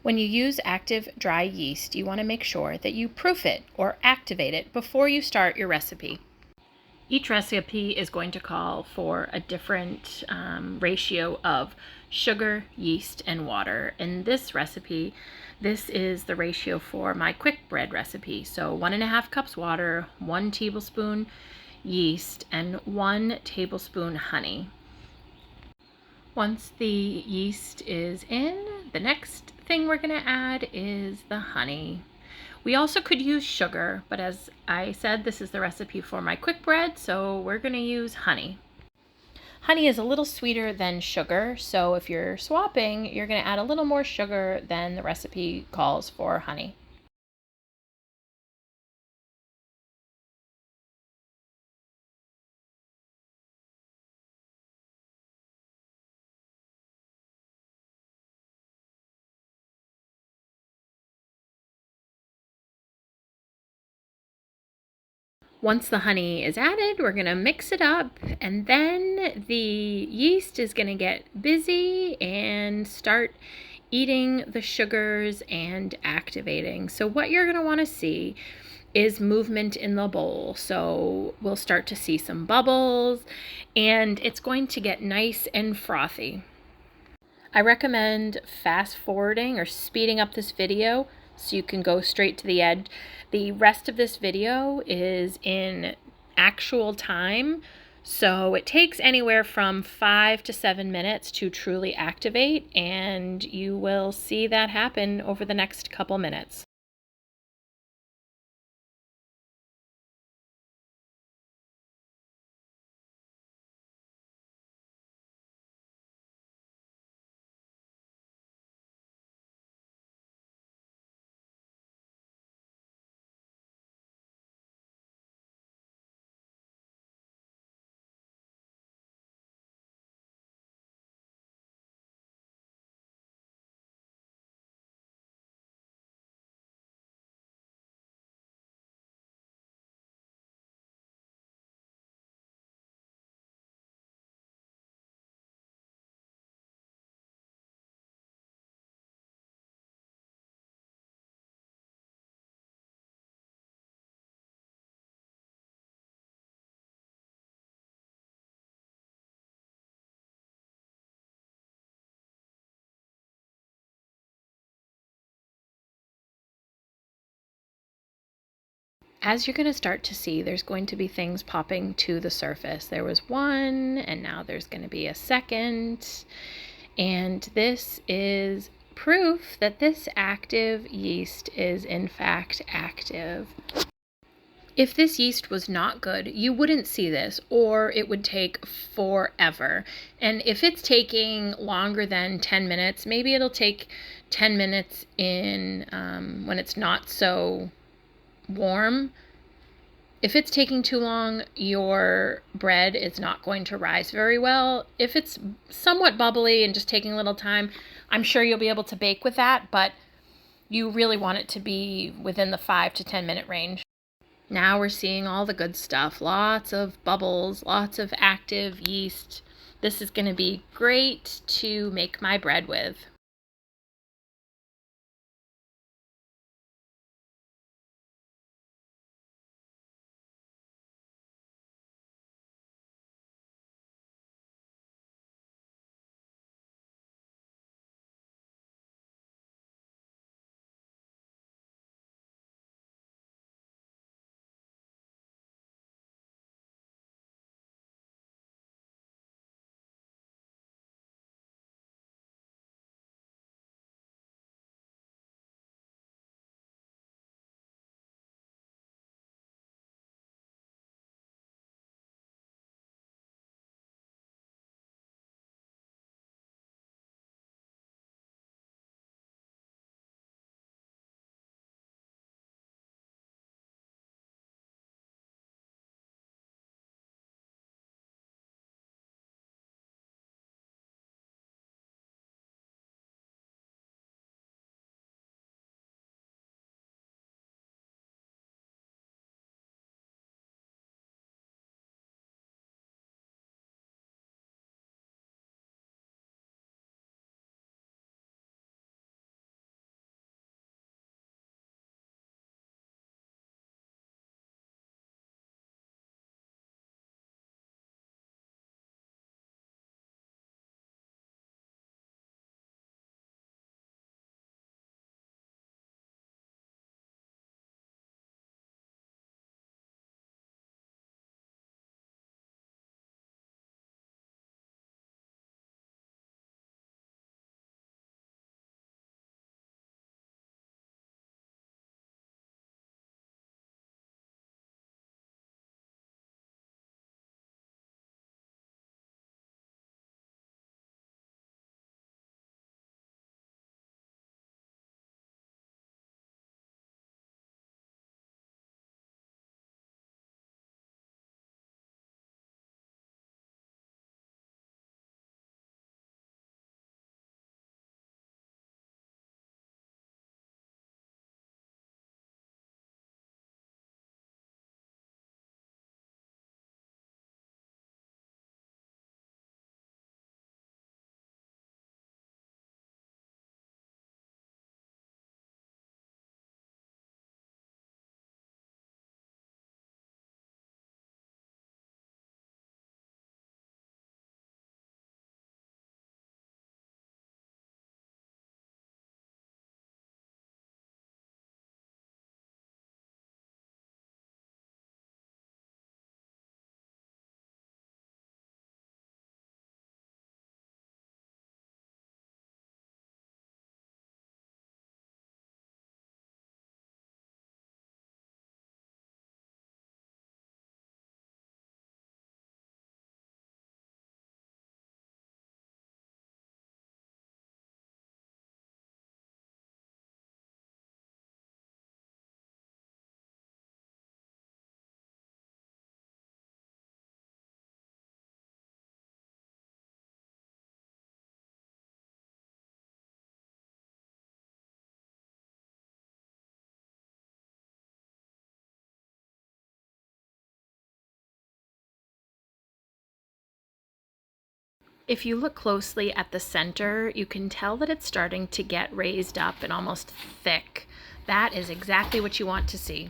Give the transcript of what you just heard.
When you use active dry yeast, you want to make sure that you proof it or activate it before you start your recipe. Each recipe is going to call for a different ratio of sugar, yeast, and water. In this recipe, this is the ratio for my quick bread recipe. So 1.5 cups water, 1 tablespoon yeast, and 1 tablespoon honey. Once the yeast is in, the next thing we're going to add is the honey. We also could use sugar, but as I said, this is the recipe for my quick bread, so we're going to use honey. Honey is a little sweeter than sugar, so if you're swapping, you're going to add a little more sugar than the recipe calls for honey. Once the honey is added, we're going to mix it up, and then the yeast is going to get busy and start eating the sugars and activating. So what you're going to want to see is movement in the bowl. So we'll start to see some bubbles, and it's going to get nice and frothy. I recommend fast forwarding or speeding up this video so you can go straight to the end. The rest of this video is in actual time, so it takes anywhere from 5 to 7 minutes to truly activate, and you will see that happen over the next couple minutes. As you're going to start to see, there's going to be things popping to the surface. There was one, and now there's going to be a second. And this is proof that this active yeast is in fact active. If this yeast was not good, you wouldn't see this, or it would take forever. And if it's taking longer than 10 minutes, maybe it'll take 10 minutes in when it's not so warm. If it's taking too long, your bread is not going to rise very well. If it's somewhat bubbly and just taking a little time, I'm sure you'll be able to bake with that, but you really want it to be within the 5 to 10 minute range. Now we're seeing all the good stuff. Lots of bubbles, lots of active yeast. This is going to be great to make my bread with. If you look closely at the center, you can tell that it's starting to get raised up and almost thick. That is exactly what you want to see.